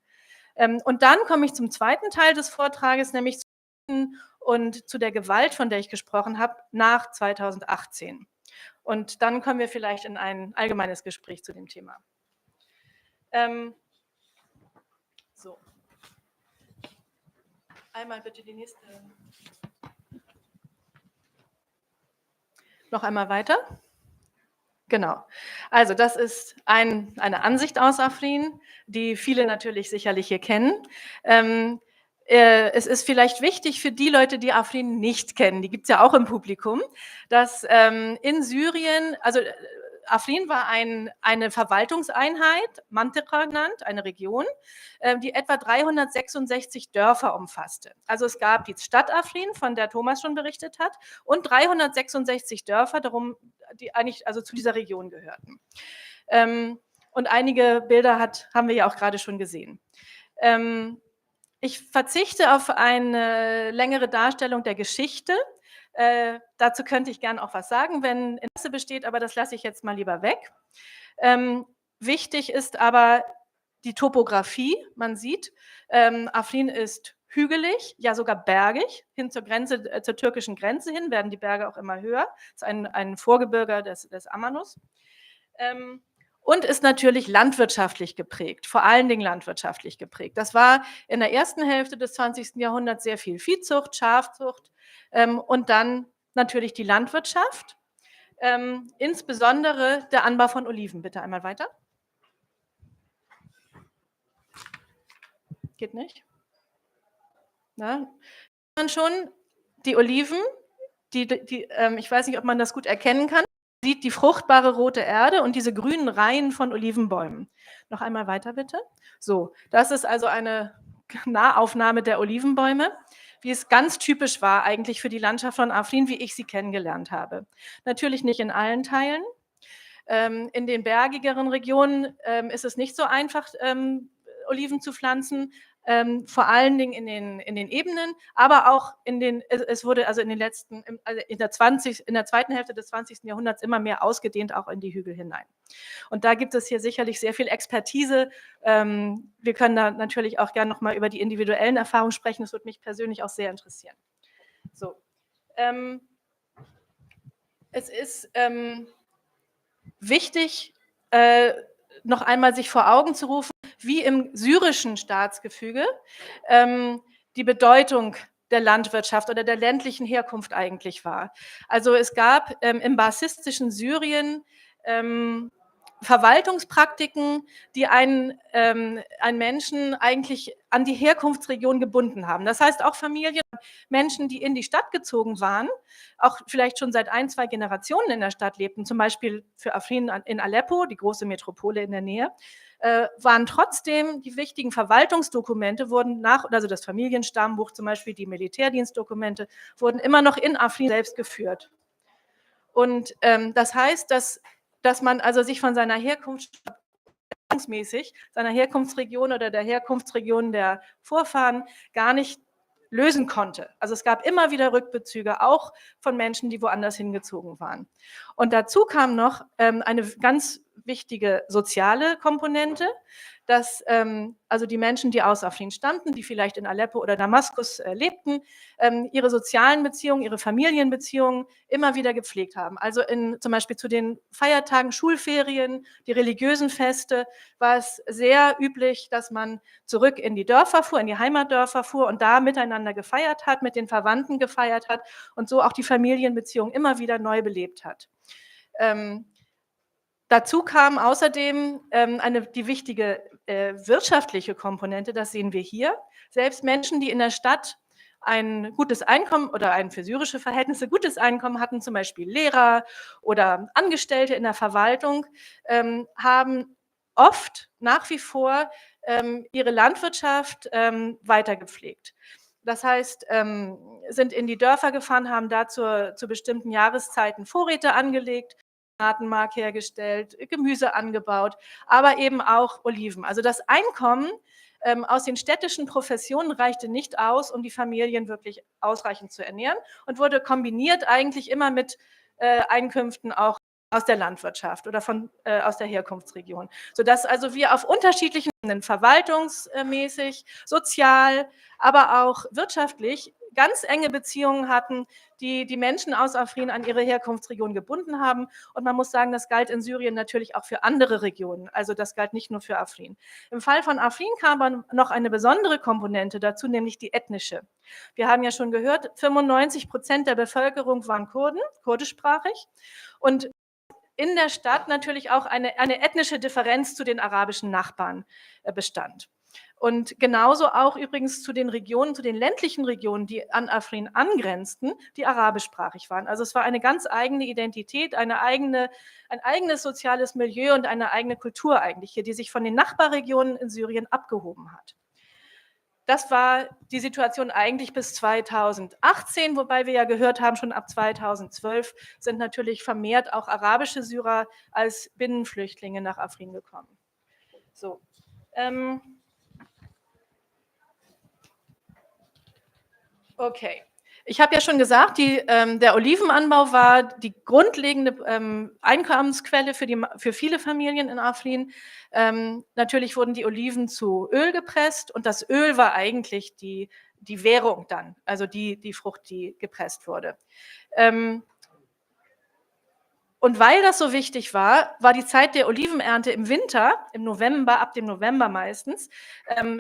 Und dann komme ich zum zweiten Teil des Vortrages, nämlich zu der Gewalt, von der ich gesprochen habe, nach 2018. Und dann kommen wir vielleicht in ein allgemeines Gespräch zu dem Thema. So. Einmal bitte die nächste. Noch einmal weiter. Genau. Also das ist eine Ansicht aus Afrin, die viele natürlich sicherlich hier kennen. Es ist vielleicht wichtig für die Leute, die Afrin nicht kennen, die gibt es ja auch im Publikum, dass in Syrien, also Afrin war eine Verwaltungseinheit, Mantiqa genannt, eine Region, die etwa 366 Dörfer umfasste. Also es gab die Stadt Afrin, von der Thomas schon berichtet hat, und 366 Dörfer, die eigentlich also zu dieser Region gehörten. Und einige Bilder haben wir ja auch gerade schon gesehen. Ich verzichte auf eine längere Darstellung der Geschichte. Dazu könnte ich gern auch was sagen, wenn Interesse besteht, aber das lasse ich jetzt mal lieber weg. Wichtig ist aber die Topografie. Man sieht, Afrin ist hügelig, ja sogar bergig, hin zur türkischen Grenze hin, werden die Berge auch immer höher. Das ist ein Vorgebirge des Amanus. Und ist natürlich landwirtschaftlich geprägt, vor allen Dingen landwirtschaftlich geprägt. Das war in der ersten Hälfte des 20. Jahrhunderts sehr viel Viehzucht, Schafzucht und dann natürlich die Landwirtschaft, insbesondere der Anbau von Oliven. Bitte einmal weiter. Geht nicht? Na, man schon, die Oliven ich weiß nicht, ob man das gut erkennen kann, man sieht die fruchtbare rote Erde und diese grünen Reihen von Olivenbäumen. Noch einmal weiter bitte. So, das ist also eine Nahaufnahme der Olivenbäume, wie es ganz typisch war eigentlich für die Landschaft von Afrin, wie ich sie kennengelernt habe. Natürlich nicht in allen Teilen. In den bergigeren Regionen ist es nicht so einfach, Oliven zu pflanzen, vor allen Dingen in den Ebenen, aber auch es wurde also in der zweiten Hälfte des 20. Jahrhunderts immer mehr ausgedehnt, auch in die Hügel hinein. Und da gibt es hier sicherlich sehr viel Expertise. Wir können da natürlich auch gerne nochmal über die individuellen Erfahrungen sprechen. Das würde mich persönlich auch sehr interessieren. So. Es ist wichtig, noch einmal sich vor Augen zu rufen, wie im syrischen Staatsgefüge die Bedeutung der Landwirtschaft oder der ländlichen Herkunft eigentlich war. Also es gab im baasistischen Syrien Verwaltungspraktiken, die einen Menschen eigentlich an die Herkunftsregion gebunden haben. Das heißt, auch Familien, Menschen, die in die Stadt gezogen waren, auch vielleicht schon seit 1, 2 Generationen in der Stadt lebten, zum Beispiel für Afrin in Aleppo, die große Metropole in der Nähe, waren trotzdem die wichtigen Verwaltungsdokumente, also das Familienstammbuch zum Beispiel, die Militärdienstdokumente, wurden immer noch in Afrin selbst geführt. Und das heißt, dass man also sich von seiner seiner Herkunftsregion oder der Herkunftsregion der Vorfahren gar nicht lösen konnte. Also es gab immer wieder Rückbezüge, auch von Menschen, die woanders hingezogen waren. Und dazu kam noch eine ganz wichtige soziale Komponente, dass also die Menschen, die aus Afrin stammten, die vielleicht in Aleppo oder Damaskus lebten, ihre sozialen Beziehungen, ihre Familienbeziehungen immer wieder gepflegt haben. Also zum Beispiel zu den Feiertagen, Schulferien, die religiösen Feste, war es sehr üblich, dass man zurück in die Dörfer fuhr, in die Heimatdörfer fuhr und da miteinander gefeiert hat, mit den Verwandten gefeiert hat und so auch die Familienbeziehungen immer wieder neu belebt hat. Dazu kam außerdem die wichtige wirtschaftliche Komponente, das sehen wir hier. Selbst Menschen, die in der Stadt ein gutes Einkommen oder ein für syrische Verhältnisse gutes Einkommen hatten, zum Beispiel Lehrer oder Angestellte in der Verwaltung, haben oft nach wie vor ihre Landwirtschaft weitergepflegt. Das heißt, sind in die Dörfer gefahren, haben da zu bestimmten Jahreszeiten Vorräte angelegt, Tomatenmark hergestellt, Gemüse angebaut, aber eben auch Oliven. Also das Einkommen aus den städtischen Professionen reichte nicht aus, um die Familien wirklich ausreichend zu ernähren und wurde kombiniert eigentlich immer mit Einkünften auch aus der Landwirtschaft oder aus der Herkunftsregion. Sodass also wir auf unterschiedlichen Ebenen, verwaltungsmäßig, sozial, aber auch wirtschaftlich, ganz enge Beziehungen hatten, die die Menschen aus Afrin an ihre Herkunftsregion gebunden haben. Und man muss sagen, das galt in Syrien natürlich auch für andere Regionen. Also das galt nicht nur für Afrin. Im Fall von Afrin kam aber noch eine besondere Komponente dazu, nämlich die ethnische. Wir haben ja schon gehört, 95% der Bevölkerung waren Kurden, kurdischsprachig. Und in der Stadt natürlich auch eine ethnische Differenz zu den arabischen Nachbarn bestand. Und genauso auch übrigens zu den Regionen, zu den ländlichen Regionen, die an Afrin angrenzten, die arabischsprachig waren. Also es war eine ganz eigene Identität, ein eigenes soziales Milieu und eine eigene Kultur eigentlich hier, die sich von den Nachbarregionen in Syrien abgehoben hat. Das war die Situation eigentlich bis 2018, wobei wir ja gehört haben, schon ab 2012 sind natürlich vermehrt auch arabische Syrer als Binnenflüchtlinge nach Afrin gekommen. So. Okay. Ich habe ja schon gesagt, der Olivenanbau war die grundlegende Einkommensquelle für viele Familien in Afrin. Natürlich wurden die Oliven zu Öl gepresst und das Öl war eigentlich die Währung dann, also die Frucht, die gepresst wurde. Und weil das so wichtig war, war die Zeit der Olivenernte im Winter, im November, ab dem November meistens,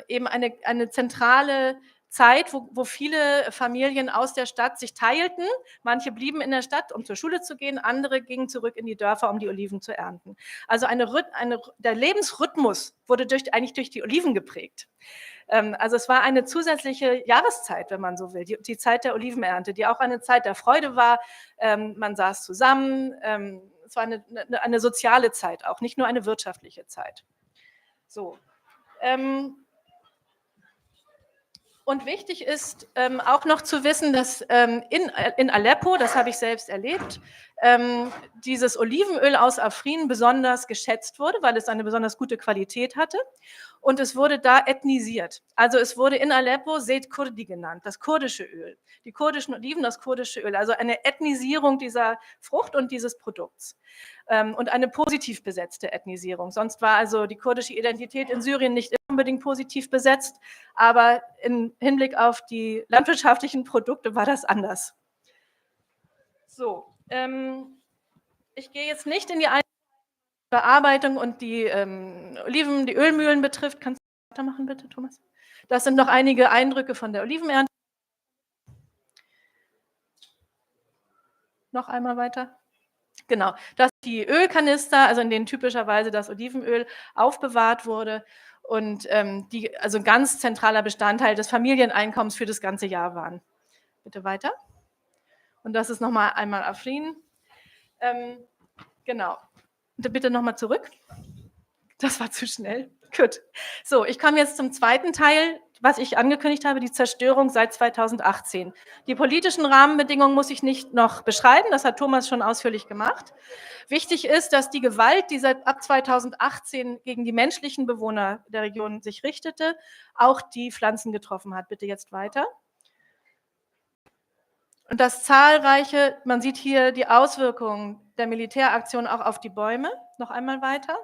eben eine zentrale Zeit, wo viele Familien aus der Stadt sich teilten. Manche blieben in der Stadt, um zur Schule zu gehen, andere gingen zurück in die Dörfer, um die Oliven zu ernten. Also der Lebensrhythmus wurde eigentlich durch die Oliven geprägt. Also es war eine zusätzliche Jahreszeit, wenn man so will, die Zeit der Olivenernte, die auch eine Zeit der Freude war. Man saß zusammen. Es war eine soziale Zeit auch, nicht nur eine wirtschaftliche Zeit. So. Und wichtig ist auch noch zu wissen, dass in Aleppo, das habe ich selbst erlebt, dieses Olivenöl aus Afrin besonders geschätzt wurde, weil es eine besonders gute Qualität hatte. Und es wurde da ethnisiert. Also es wurde in Aleppo Zeyt Kurdi genannt, das kurdische Öl. Die kurdischen Oliven, das kurdische Öl. Also eine Ethnisierung dieser Frucht und dieses Produkts. Und eine positiv besetzte Ethnisierung. Sonst war also die kurdische Identität in Syrien nicht unbedingt positiv besetzt, aber im Hinblick auf die landwirtschaftlichen Produkte war das anders. So, ich gehe jetzt nicht in die Bearbeitung und die Oliven, die Ölmühlen betrifft. Kannst du weitermachen, bitte, Thomas? Das sind noch einige Eindrücke von der Olivenernte. Noch einmal weiter. Genau, das sind die Ölkanister, also in denen typischerweise das Olivenöl aufbewahrt wurde und die also ein ganz zentraler Bestandteil des Familieneinkommens für das ganze Jahr waren. Bitte weiter. Und das ist nochmal einmal Afrin. Genau. Bitte nochmal zurück. Das war zu schnell. Gut. So, ich komme jetzt zum zweiten Teil, was ich angekündigt habe, die Zerstörung seit 2018. Die politischen Rahmenbedingungen muss ich nicht noch beschreiben, das hat Thomas schon ausführlich gemacht. Wichtig ist, dass die Gewalt, die ab 2018 gegen die menschlichen Bewohner der Region sich richtete, auch die Pflanzen getroffen hat. Bitte jetzt weiter. Und das zahlreiche, man sieht hier die Auswirkungen der Militäraktion auch auf die Bäume. Noch einmal weiter.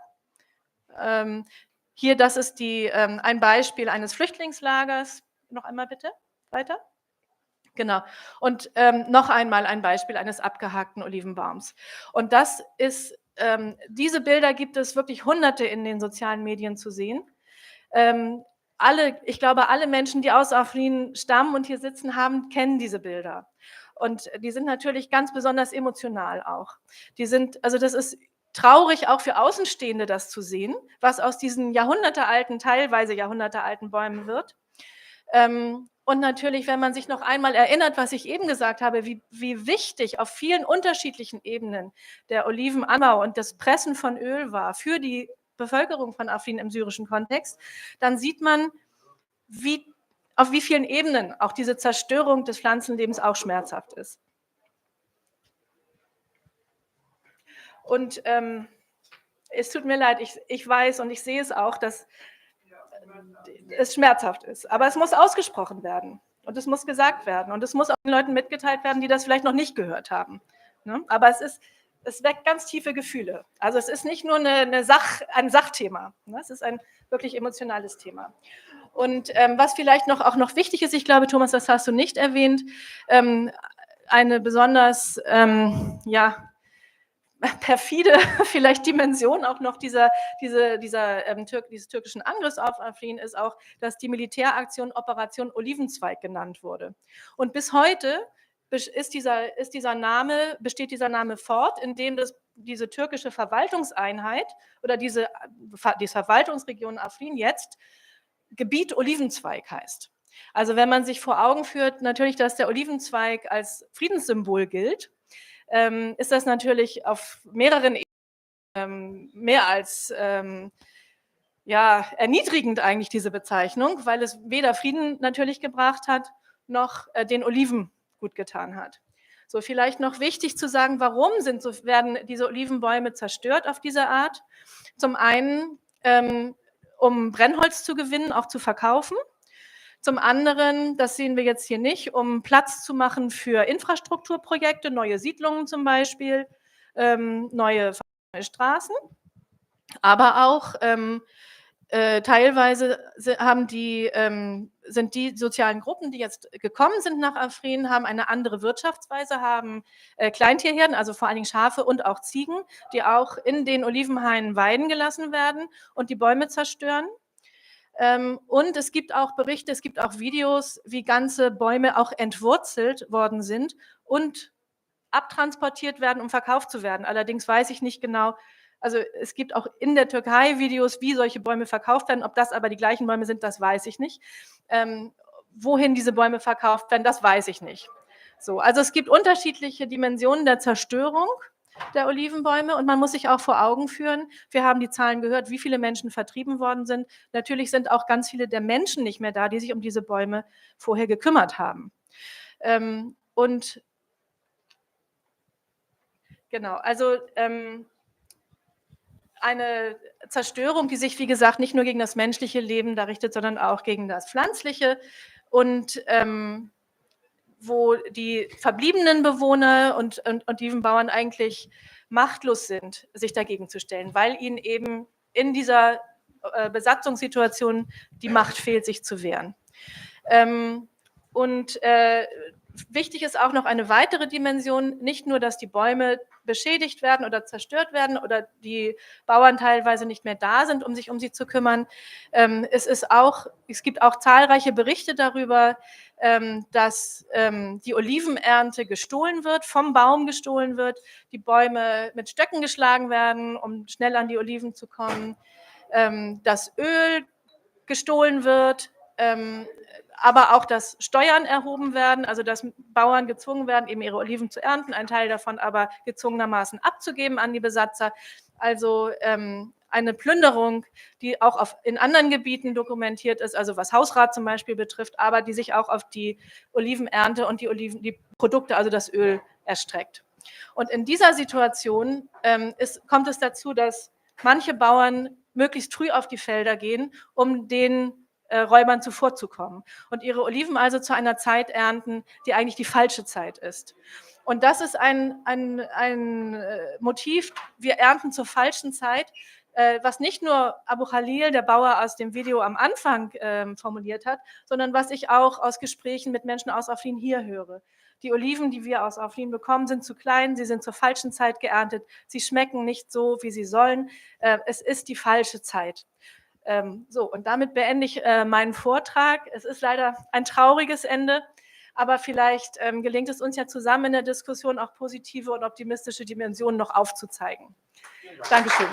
Hier, das ist ein Beispiel eines Flüchtlingslagers. Noch einmal bitte, weiter. Genau. Und noch einmal ein Beispiel eines abgehackten Olivenbaums. Und das ist, diese Bilder gibt es wirklich Hunderte in den sozialen Medien zu sehen. Ich glaube, alle Menschen, die aus Afrin stammen und hier sitzen haben, kennen diese Bilder. Und die sind natürlich ganz besonders emotional auch. Also das ist traurig auch für Außenstehende, das zu sehen, was aus diesen teilweise jahrhundertealten Bäumen wird. Und natürlich, wenn man sich noch einmal erinnert, was ich eben gesagt habe, wie wichtig auf vielen unterschiedlichen Ebenen der Olivenanbau und das Pressen von Öl war für die Bevölkerung von Afrin im syrischen Kontext, dann sieht man, auf wie vielen Ebenen auch diese Zerstörung des Pflanzenlebens auch schmerzhaft ist. Und es tut mir leid, ich weiß und ich sehe es auch, dass es schmerzhaft ist. Aber es muss ausgesprochen werden und es muss gesagt werden und es muss auch den Leuten mitgeteilt werden, die das vielleicht noch nicht gehört haben. Ne? Aber es weckt ganz tiefe Gefühle. Also es ist nicht nur ein Sachthema, ne? Es ist ein wirklich emotionales Thema. Und was vielleicht auch noch wichtig ist, ich glaube, Thomas, das hast du nicht erwähnt, eine besonders perfide vielleicht Dimension auch noch dieses türkischen Angriffs auf Afrin ist auch, dass die Militäraktion Operation Olivenzweig genannt wurde. Und bis heute besteht dieser Name fort, indem diese türkische Verwaltungseinheit oder die Verwaltungsregion Afrin jetzt Gebiet Olivenzweig heißt. Also wenn man sich vor Augen führt, natürlich, dass der Olivenzweig als Friedenssymbol gilt, ist das natürlich auf mehreren Ebenen mehr als erniedrigend eigentlich, diese Bezeichnung, weil es weder Frieden natürlich gebracht hat, noch den Oliven gut getan hat. So, vielleicht noch wichtig zu sagen, warum werden diese Olivenbäume zerstört auf diese Art? Zum einen, um Brennholz zu gewinnen, auch zu verkaufen. Zum anderen, das sehen wir jetzt hier nicht, um Platz zu machen für Infrastrukturprojekte, neue Siedlungen zum Beispiel, neue Straßen, aber auch teilweise sind die sozialen Gruppen, die jetzt gekommen sind nach Afrin, haben eine andere Wirtschaftsweise, haben Kleintierherden, also vor allen Dingen Schafe und auch Ziegen, die auch in den Olivenhainen weiden gelassen werden und die Bäume zerstören. Und es gibt auch Berichte, es gibt auch Videos, wie ganze Bäume auch entwurzelt worden sind und abtransportiert werden, um verkauft zu werden. Allerdings weiß ich nicht genau, also es gibt auch in der Türkei Videos, wie solche Bäume verkauft werden. Ob das aber die gleichen Bäume sind, das weiß ich nicht. Wohin diese Bäume verkauft werden, das weiß ich nicht. So, also es gibt unterschiedliche Dimensionen der Zerstörung der Olivenbäume und man muss sich auch vor Augen führen, wir haben die Zahlen gehört, wie viele Menschen vertrieben worden sind. Natürlich sind auch ganz viele der Menschen nicht mehr da, die sich um diese Bäume vorher gekümmert haben. Und genau, also eine Zerstörung, die sich, wie gesagt, nicht nur gegen das menschliche Leben da richtet, sondern auch gegen das pflanzliche und wo die verbliebenen Bewohner und Olivenbauern eigentlich machtlos sind, sich dagegen zu stellen, weil ihnen eben in dieser Besatzungssituation die Macht fehlt, sich zu wehren. Wichtig ist auch noch eine weitere Dimension, nicht nur, dass die Bäume beschädigt werden oder zerstört werden oder die Bauern teilweise nicht mehr da sind, um sich um sie zu kümmern. Es gibt auch zahlreiche Berichte darüber, dass die Olivenernte gestohlen wird, vom Baum gestohlen wird, die Bäume mit Stöcken geschlagen werden, um schnell an die Oliven zu kommen, das Öl gestohlen wird, aber auch, dass Steuern erhoben werden, also dass Bauern gezwungen werden, eben ihre Oliven zu ernten, einen Teil davon aber gezwungenermaßen abzugeben an die Besatzer. Also eine Plünderung, die auch in anderen Gebieten dokumentiert ist, also was Hausrat zum Beispiel betrifft, aber die sich auch auf die Olivenernte und die Produkte, also das Öl, erstreckt. Und in dieser Situation kommt es dazu, dass manche Bauern möglichst früh auf die Felder gehen, um den Räubern zuvorzukommen und ihre Oliven also zu einer Zeit ernten, die eigentlich die falsche Zeit ist. Und das ist ein Motiv, wir ernten zur falschen Zeit, was nicht nur Abu Khalil, der Bauer aus dem Video am Anfang formuliert hat, sondern was ich auch aus Gesprächen mit Menschen aus Afrin hier höre. Die Oliven, die wir aus Afrin bekommen, sind zu klein, sie sind zur falschen Zeit geerntet, sie schmecken nicht so, wie sie sollen. Es ist die falsche Zeit. Und damit beende ich meinen Vortrag. Es ist leider ein trauriges Ende, aber vielleicht gelingt es uns ja zusammen in der Diskussion auch positive und optimistische Dimensionen noch aufzuzeigen. Dankeschön.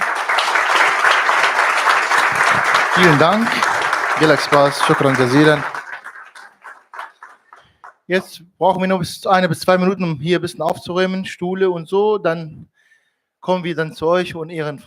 Vielen Dank. Gelak Spaß, shukran jazilan. Jetzt brauchen wir noch 1 bis 2 Minuten, um hier ein bisschen aufzuräumen, Stühle und so. Dann kommen wir dann zu euch und Ihren Fragen.